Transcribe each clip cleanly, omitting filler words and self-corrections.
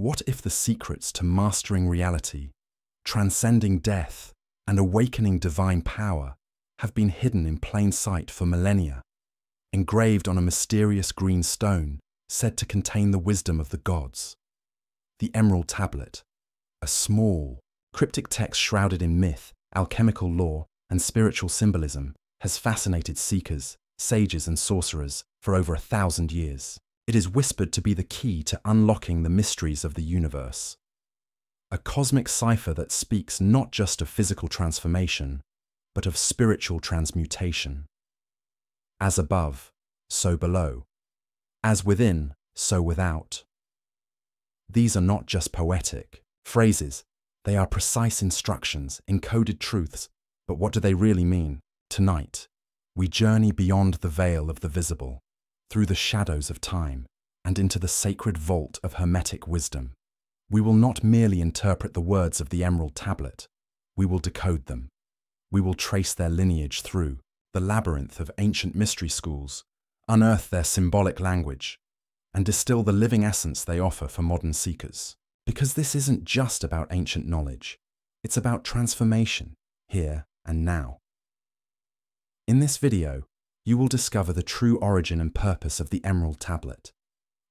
What if the secrets to mastering reality, transcending death, and awakening divine power have been hidden in plain sight for millennia, engraved on a mysterious green stone said to contain the wisdom of the gods? The Emerald Tablet, a small, cryptic text shrouded in myth, alchemical lore, and spiritual symbolism, has fascinated seekers, sages, and sorcerers for over 1,000 years. It is whispered to be the key to unlocking the mysteries of the universe. A cosmic cipher that speaks not just of physical transformation, but of spiritual transmutation. As above, so below. As within, so without. These are not just poetic phrases. They are precise instructions, encoded truths. But what do they really mean? Tonight, we journey beyond the veil of the visible, through the shadows of time, and into the sacred vault of hermetic wisdom. We will not merely interpret the words of the Emerald Tablet. We will decode them. We will trace their lineage through the labyrinth of ancient mystery schools, unearth their symbolic language, and distill the living essence they offer for modern seekers. Because this isn't just about ancient knowledge. It's about transformation, here and now. In this video, you will discover the true origin and purpose of the Emerald Tablet.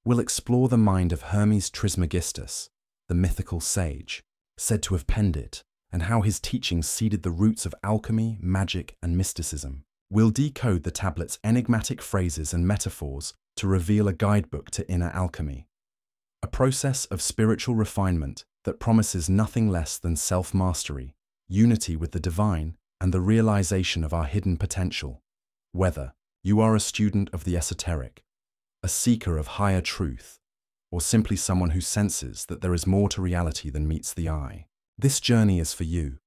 We'll explore the mind of Hermes Trismegistus, the mythical sage, said to have penned it, and how his teachings seeded the roots of alchemy, magic, and mysticism. We'll decode the tablet's enigmatic phrases and metaphors to reveal a guidebook to inner alchemy, a process of spiritual refinement that promises nothing less than self-mastery, unity with the divine, and the realization of our hidden potential. Whether you are a student of the esoteric, a seeker of higher truth, or simply someone who senses that there is more to reality than meets the eye, this journey is for you.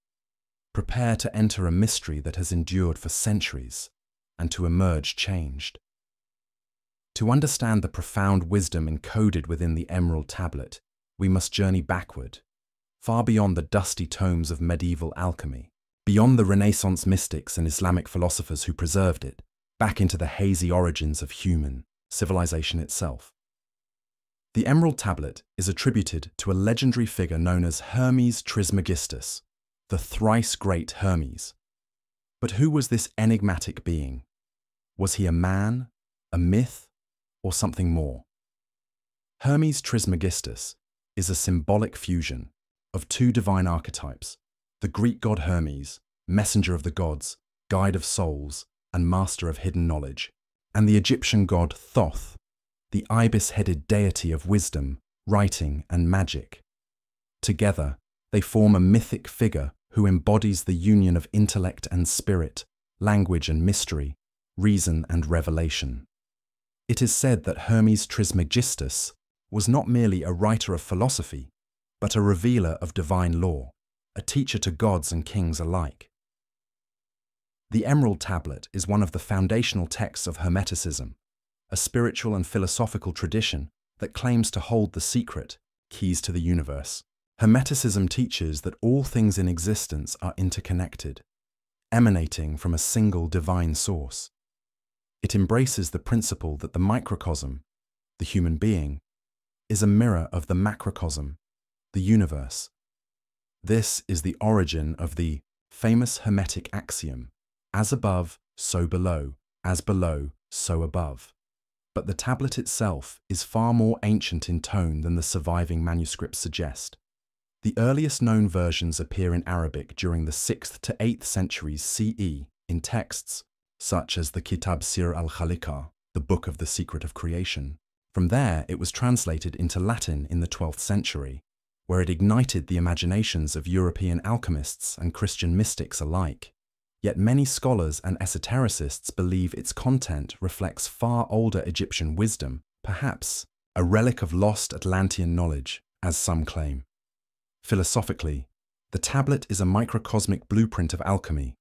Prepare to enter a mystery that has endured for centuries and to emerge changed. To understand the profound wisdom encoded within the Emerald Tablet, we must journey backward, far beyond the dusty tomes of medieval alchemy, beyond the Renaissance mystics and Islamic philosophers who preserved it, back into the hazy origins of human civilization itself. The Emerald Tablet is attributed to a legendary figure known as Hermes Trismegistus, the thrice great Hermes. But who was this enigmatic being? Was he a man, a myth, or something more? Hermes Trismegistus is a symbolic fusion of two divine archetypes, the Greek god Hermes, messenger of the gods, guide of souls, and master of hidden knowledge, and the Egyptian god Thoth, the ibis-headed deity of wisdom, writing, and magic. Together, they form a mythic figure who embodies the union of intellect and spirit, language and mystery, reason and revelation. It is said that Hermes Trismegistus was not merely a writer of philosophy, but a revealer of divine law, a teacher to gods and kings alike. The Emerald Tablet is one of the foundational texts of Hermeticism, a spiritual and philosophical tradition that claims to hold the secret, keys to the universe. Hermeticism teaches that all things in existence are interconnected, emanating from a single divine source. It embraces the principle that the microcosm, the human being, is a mirror of the macrocosm, the universe. This is the origin of the famous Hermetic axiom, as above, so below, as below, so above. But the tablet itself is far more ancient in tone than the surviving manuscripts suggest. The earliest known versions appear in Arabic during the 6th to 8th centuries CE in texts such as the Kitab Sir al-Khaliqa, the Book of the Secret of Creation. From there, it was translated into Latin in the 12th century, where it ignited the imaginations of European alchemists and Christian mystics alike. Yet many scholars and esotericists believe its content reflects far older Egyptian wisdom, perhaps a relic of lost Atlantean knowledge, as some claim. Philosophically, the tablet is a microcosmic blueprint of alchemy,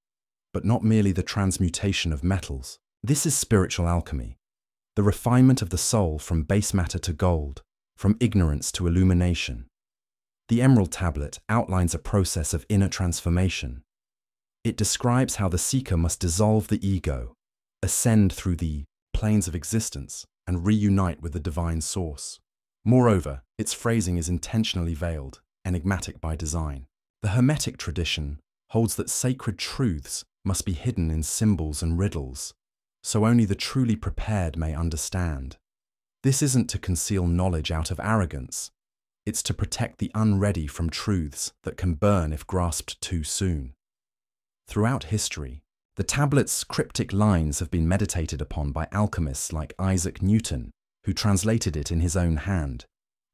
but not merely the transmutation of metals. This is spiritual alchemy, the refinement of the soul from base matter to gold, from ignorance to illumination. The Emerald Tablet outlines a process of inner transformation. It describes how the seeker must dissolve the ego, ascend through the planes of existence, and reunite with the divine source. Moreover, its phrasing is intentionally veiled, enigmatic by design. The Hermetic tradition holds that sacred truths must be hidden in symbols and riddles, so only the truly prepared may understand. This isn't to conceal knowledge out of arrogance, it's to protect the unready from truths that can burn if grasped too soon. Throughout history, the tablet's cryptic lines have been meditated upon by alchemists like Isaac Newton, who translated it in his own hand,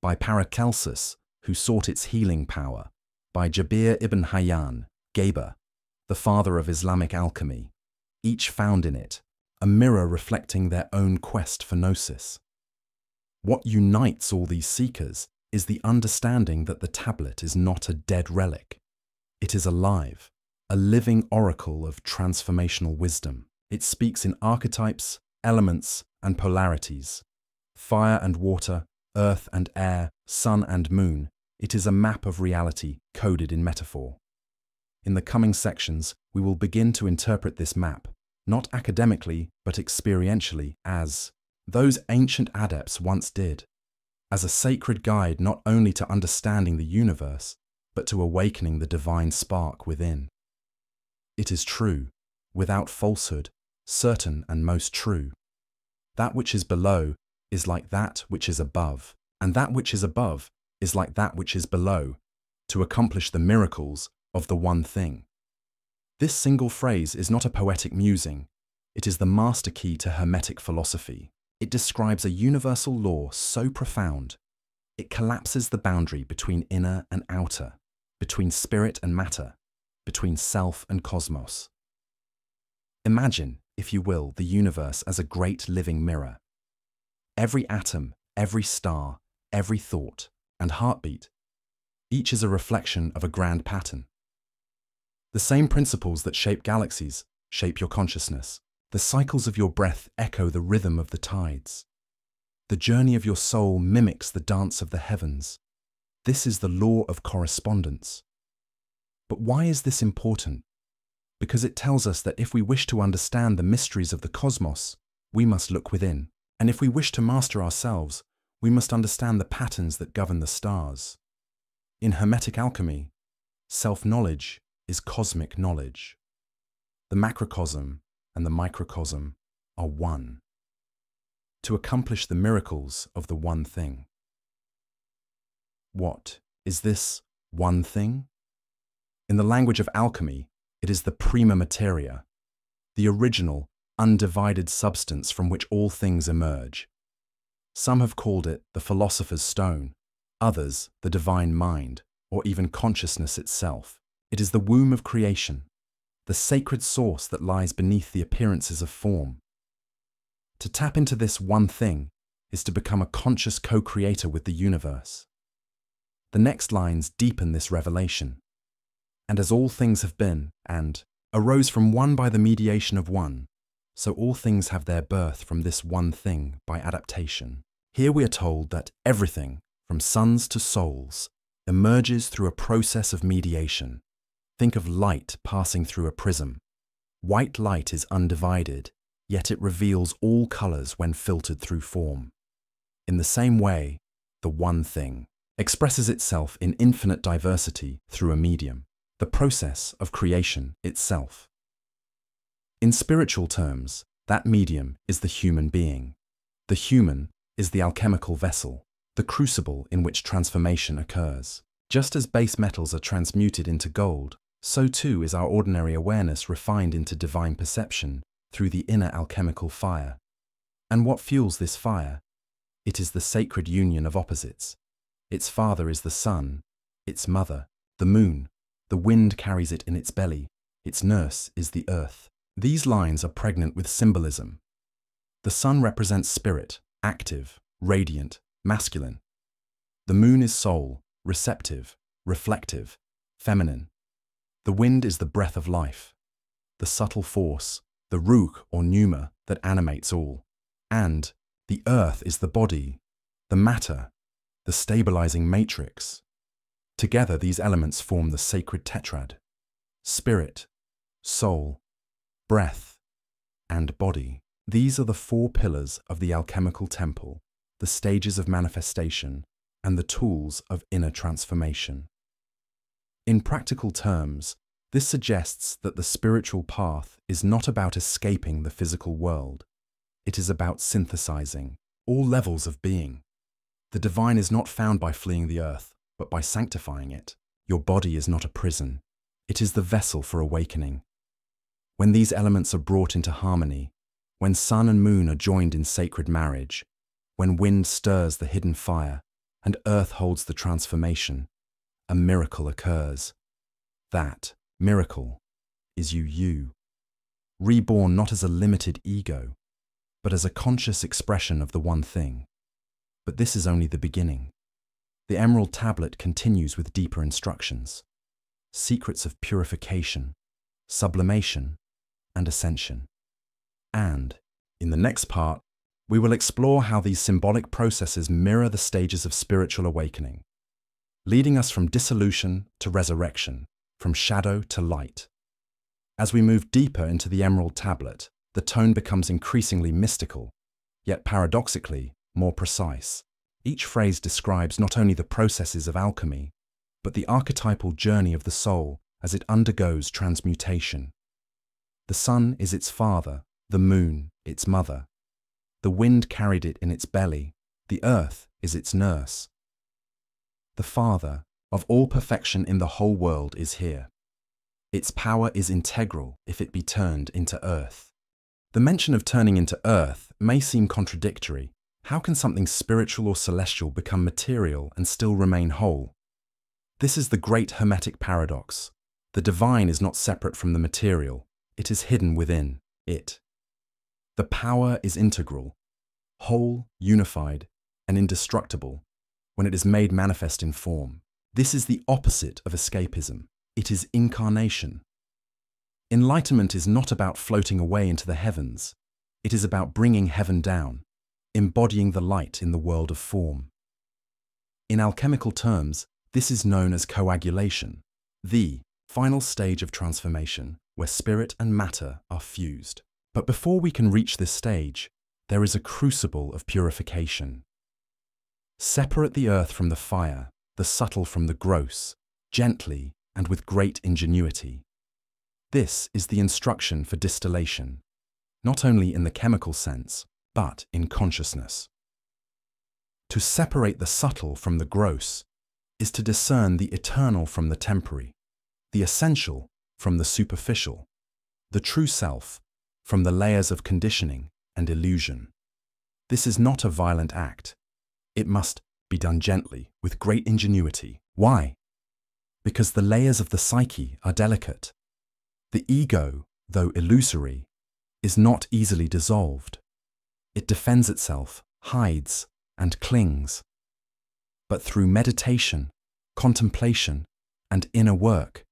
by Paracelsus, who sought its healing power, by Jabir ibn Hayyan, Geber, the father of Islamic alchemy. Each found in it a mirror reflecting their own quest for gnosis. What unites all these seekers is the understanding that the tablet is not a dead relic. It is alive, a living oracle of transformational wisdom. It speaks in archetypes, elements, and polarities. Fire and water, earth and air, sun and moon. It is a map of reality coded in metaphor. In the coming sections, we will begin to interpret this map, not academically, but experientially, as those ancient adepts once did, as a sacred guide not only to understanding the universe, but to awakening the divine spark within. It is true, without falsehood, certain and most true. That which is below is like that which is above, and that which is above is like that which is below, to accomplish the miracles of the one thing. This single phrase is not a poetic musing, it is the master key to Hermetic philosophy. It describes a universal law so profound, it collapses the boundary between inner and outer, between spirit and matter, between self and cosmos. Imagine, if you will, the universe as a great living mirror. Every atom, every star, every thought, and heartbeat, each is a reflection of a grand pattern. The same principles that shape galaxies shape your consciousness. The cycles of your breath echo the rhythm of the tides. The journey of your soul mimics the dance of the heavens. This is the law of correspondence. But why is this important? Because it tells us that if we wish to understand the mysteries of the cosmos, we must look within. And if we wish to master ourselves, we must understand the patterns that govern the stars. In Hermetic alchemy, self-knowledge is cosmic knowledge. The macrocosm and the microcosm are one, to accomplish the miracles of the one thing. What is this one thing? In the language of alchemy, it is the prima materia, the original, undivided substance from which all things emerge. Some have called it the philosopher's stone, others the divine mind, or even consciousness itself. It is the womb of creation, the sacred source that lies beneath the appearances of form. To tap into this one thing is to become a conscious co-creator with the universe. The next lines deepen this revelation. And as all things have been, and arose from one by the mediation of one, so all things have their birth from this one thing by adaptation. Here we are told that everything, from suns to souls, emerges through a process of mediation. Think of light passing through a prism. White light is undivided, yet it reveals all colors when filtered through form. In the same way, the one thing expresses itself in infinite diversity through a medium, the process of creation itself. In spiritual terms, that medium is the human being. The human is the alchemical vessel, the crucible in which transformation occurs. Just as base metals are transmuted into gold, so too is our ordinary awareness refined into divine perception through the inner alchemical fire. And what fuels this fire? It is the sacred union of opposites. Its father is the sun, its mother, the moon. The wind carries it in its belly. Its nurse is the earth. These lines are pregnant with symbolism. The sun represents spirit, active, radiant, masculine. The moon is soul, receptive, reflective, feminine. The wind is the breath of life, the subtle force, the ruch or pneuma that animates all. And the earth is the body, the matter, the stabilizing matrix. Together these elements form the sacred tetrad: spirit, soul, breath, and body. These are the four pillars of the alchemical temple, the stages of manifestation, and the tools of inner transformation. In practical terms, this suggests that the spiritual path is not about escaping the physical world. It is about synthesizing all levels of being. The divine is not found by fleeing the earth, but by sanctifying it. Your body is not a prison. It is the vessel for awakening. When these elements are brought into harmony, when sun and moon are joined in sacred marriage, when wind stirs the hidden fire and earth holds the transformation, a miracle occurs. That miracle is you, reborn not as a limited ego, but as a conscious expression of the one thing. But this is only the beginning. The Emerald Tablet continues with deeper instructions, secrets of purification, sublimation, and ascension. And, in the next part, we will explore how these symbolic processes mirror the stages of spiritual awakening, leading us from dissolution to resurrection, from shadow to light. As we move deeper into the Emerald Tablet, the tone becomes increasingly mystical, yet paradoxically more precise. Each phrase describes not only the processes of alchemy, but the archetypal journey of the soul as it undergoes transmutation. The sun is its father, the moon its mother. The wind carried it in its belly, the earth is its nurse. The Father of all perfection in the whole world is here. Its power is integral if it be turned into earth. The mention of turning into earth may seem contradictory. How can something spiritual or celestial become material and still remain whole? This is the great Hermetic paradox. The divine is not separate from the material. It is hidden within it. The power is integral, whole, unified, and indestructible when it is made manifest in form. This is the opposite of escapism. It is incarnation. Enlightenment is not about floating away into the heavens. It is about bringing heaven down, embodying the light in the world of form. In alchemical terms, this is known as coagulation, the final stage of transformation where spirit and matter are fused. But before we can reach this stage, there is a crucible of purification. Separate the earth from the fire, the subtle from the gross, gently and with great ingenuity. This is the instruction for distillation, not only in the chemical sense, but in consciousness. To separate the subtle from the gross is to discern the eternal from the temporary, the essential from the superficial, the true self from the layers of conditioning and illusion. This is not a violent act. It must be done gently, with great ingenuity. Why? Because the layers of the psyche are delicate. The ego, though illusory, is not easily dissolved. It defends itself, hides, and clings. But through meditation, contemplation, and inner work,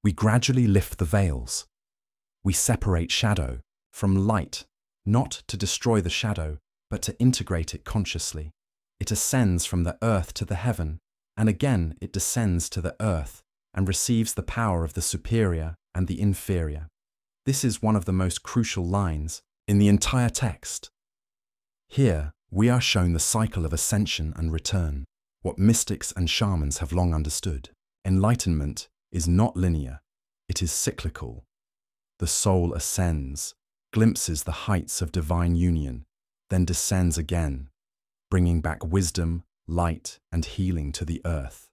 we gradually lift the veils. We separate shadow from light, not to destroy the shadow, but to integrate it consciously. It ascends from the earth to the heaven, and again it descends to the earth and receives the power of the superior and the inferior. This is one of the most crucial lines in the entire text. Here, we are shown the cycle of ascension and return, what mystics and shamans have long understood. Enlightenment is not linear, it is cyclical. The soul ascends, glimpses the heights of divine union, then descends again, bringing back wisdom, light, and healing to the earth.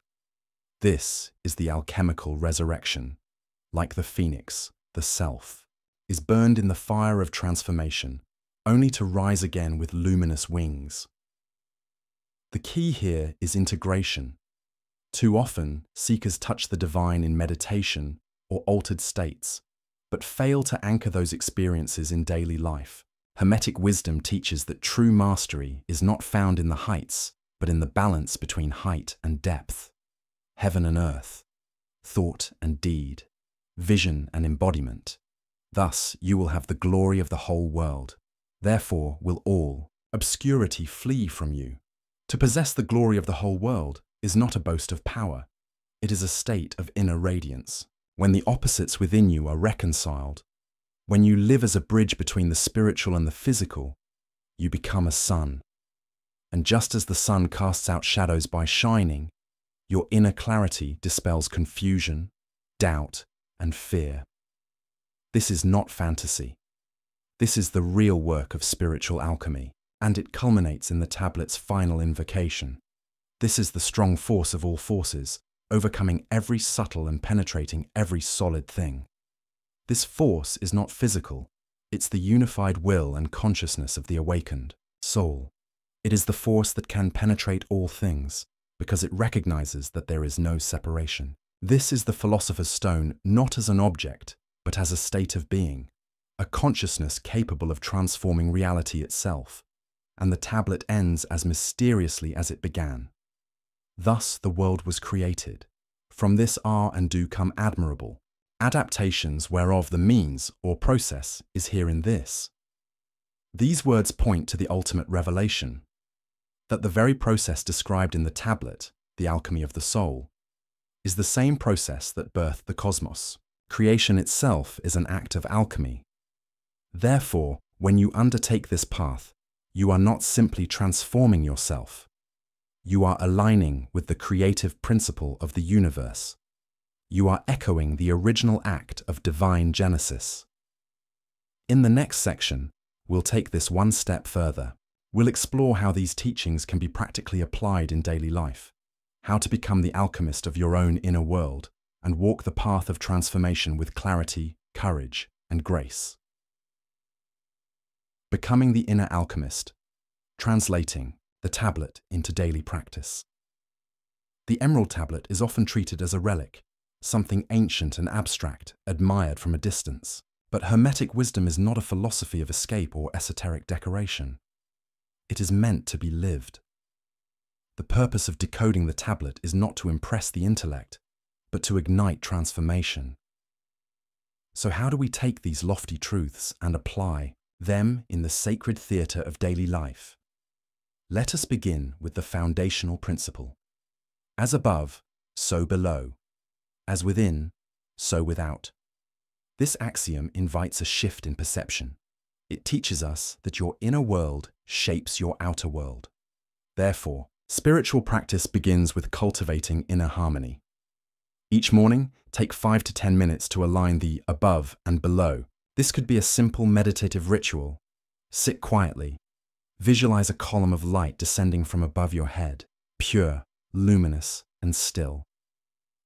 This is the alchemical resurrection. Like the phoenix, the self is burned in the fire of transformation, only to rise again with luminous wings. The key here is integration. Too often, seekers touch the divine in meditation or altered states, but fail to anchor those experiences in daily life. Hermetic wisdom teaches that true mastery is not found in the heights, but in the balance between height and depth, heaven and earth, thought and deed, vision and embodiment. Thus, you will have the glory of the whole world. Therefore will all obscurity flee from you. To possess the glory of the whole world is not a boast of power. It is a state of inner radiance. When the opposites within you are reconciled, when you live as a bridge between the spiritual and the physical, you become a sun. And just as the sun casts out shadows by shining, your inner clarity dispels confusion, doubt, and fear. This is not fantasy. This is the real work of spiritual alchemy, and it culminates in the tablet's final invocation. This is the strong force of all forces, overcoming every subtle and penetrating every solid thing. This force is not physical. It's the unified will and consciousness of the awakened soul. It is the force that can penetrate all things, because it recognizes that there is no separation. This is the philosopher's stone not as an object, but as a state of being, a consciousness capable of transforming reality itself, and the tablet ends as mysteriously as it began. Thus the world was created. From this are and do come admirable adaptations, whereof the means or process is here in this. These words point to the ultimate revelation, that the very process described in the tablet, the alchemy of the soul, is the same process that birthed the cosmos. Creation itself is an act of alchemy. Therefore, when you undertake this path, you are not simply transforming yourself. You are aligning with the creative principle of the universe. You are echoing the original act of divine genesis. In the next section, we'll take this one step further. We'll explore how these teachings can be practically applied in daily life, how to become the alchemist of your own inner world, and walk the path of transformation with clarity, courage, and grace. Becoming the inner alchemist, translating the tablet into daily practice. The Emerald Tablet is often treated as a relic, something ancient and abstract, admired from a distance. But Hermetic wisdom is not a philosophy of escape or esoteric decoration. It is meant to be lived. The purpose of decoding the tablet is not to impress the intellect, but to ignite transformation. So how do we take these lofty truths and apply them in the sacred theatre of daily life? Let us begin with the foundational principle. As above, so below. As within, so without. This axiom invites a shift in perception. It teaches us that your inner world shapes your outer world. Therefore, spiritual practice begins with cultivating inner harmony. Each morning, take 5 to 10 minutes to align the above and below. This could be a simple meditative ritual. Sit quietly. Visualize a column of light descending from above your head, pure, luminous, and still.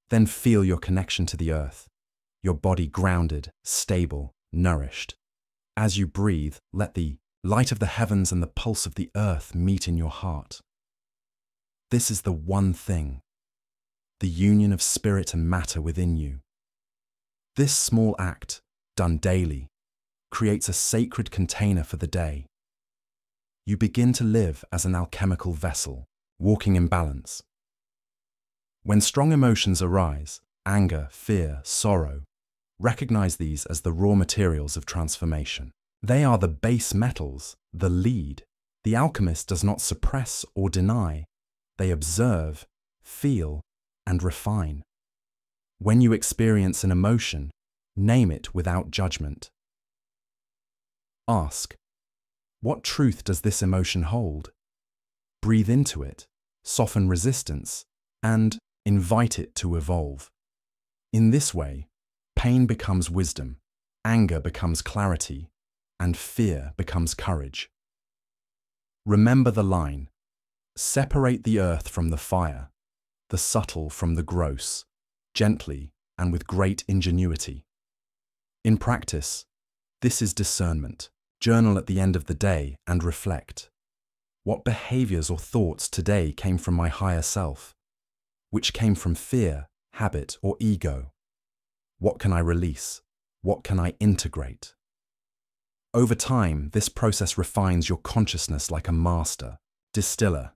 Then feel your connection to the earth, your body grounded, stable, nourished. As you breathe, let the light of the heavens and the pulse of the earth meet in your heart. This is the one thing, the union of spirit and matter within you. This small act, done daily, creates a sacred container for the day. You begin to live as an alchemical vessel, walking in balance. When strong emotions arise, anger, fear, sorrow, recognize these as the raw materials of transformation. They are the base metals, the lead. The alchemist does not suppress or deny. They observe, feel, and refine. When you experience an emotion, name it without judgment. Ask, what truth does this emotion hold? Breathe into it, soften resistance, and invite it to evolve. In this way, pain becomes wisdom, anger becomes clarity, and fear becomes courage. Remember the line, separate the earth from the fire, the subtle from the gross, gently and with great ingenuity. In practice, this is discernment. Journal at the end of the day and reflect. What behaviors or thoughts today came from my higher self? Which came from fear, habit, or ego? What can I release? What can I integrate? Over time, this process refines your consciousness like a master, distiller.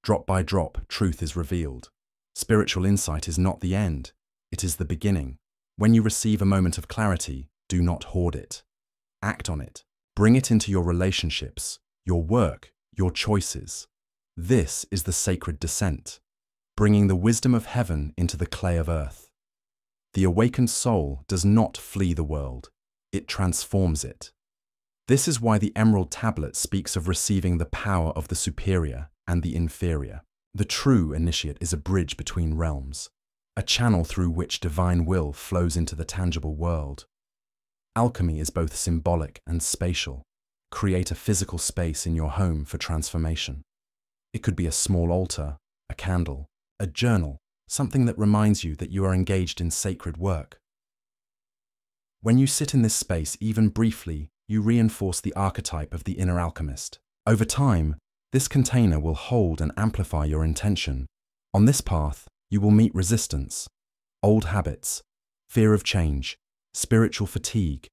Drop by drop, truth is revealed. Spiritual insight is not the end, it is the beginning. When you receive a moment of clarity, do not hoard it. Act on it. Bring it into your relationships, your work, your choices. This is the sacred descent, bringing the wisdom of heaven into the clay of earth. The awakened soul does not flee the world, it transforms it. This is why the Emerald Tablet speaks of receiving the power of the superior and the inferior. The true initiate is a bridge between realms, a channel through which divine will flows into the tangible world. Alchemy is both symbolic and spatial. Create a physical space in your home for transformation. It could be a small altar, a candle, a journal, something that reminds you that you are engaged in sacred work. When you sit in this space, even briefly, you reinforce the archetype of the inner alchemist. Over time, this container will hold and amplify your intention. On this path, you will meet resistance, old habits, fear of change, spiritual fatigue.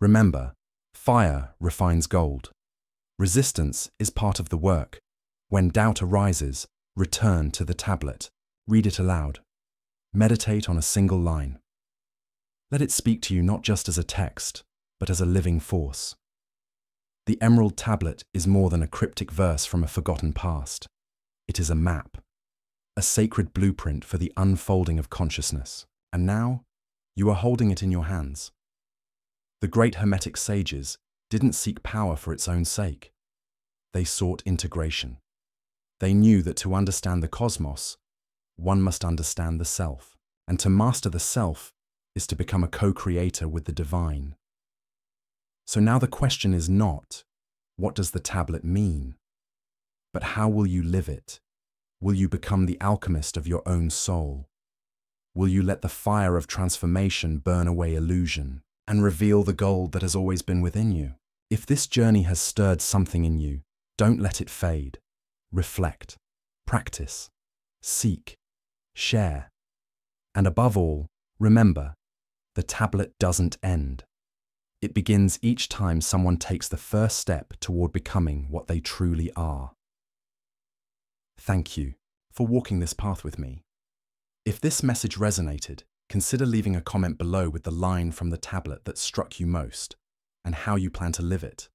Remember, fire refines gold. Resistance is part of the work. When doubt arises, return to the tablet. Read it aloud. Meditate on a single line. Let it speak to you not just as a text, but as a living force. The Emerald Tablet is more than a cryptic verse from a forgotten past. It is a map, a sacred blueprint for the unfolding of consciousness. And now, you are holding it in your hands. The great Hermetic sages didn't seek power for its own sake. They sought integration. They knew that to understand the cosmos, one must understand the self. And to master the self is to become a co-creator with the divine. So now the question is not, what does the tablet mean? But how will you live it? Will you become the alchemist of your own soul? Will you let the fire of transformation burn away illusion and reveal the gold that has always been within you? If this journey has stirred something in you, don't let it fade. Reflect, practice, seek, share. And above all, remember, the tablet doesn't end. It begins each time someone takes the first step toward becoming what they truly are. Thank you for walking this path with me. If this message resonated, consider leaving a comment below with the line from the tablet that struck you most and how you plan to live it.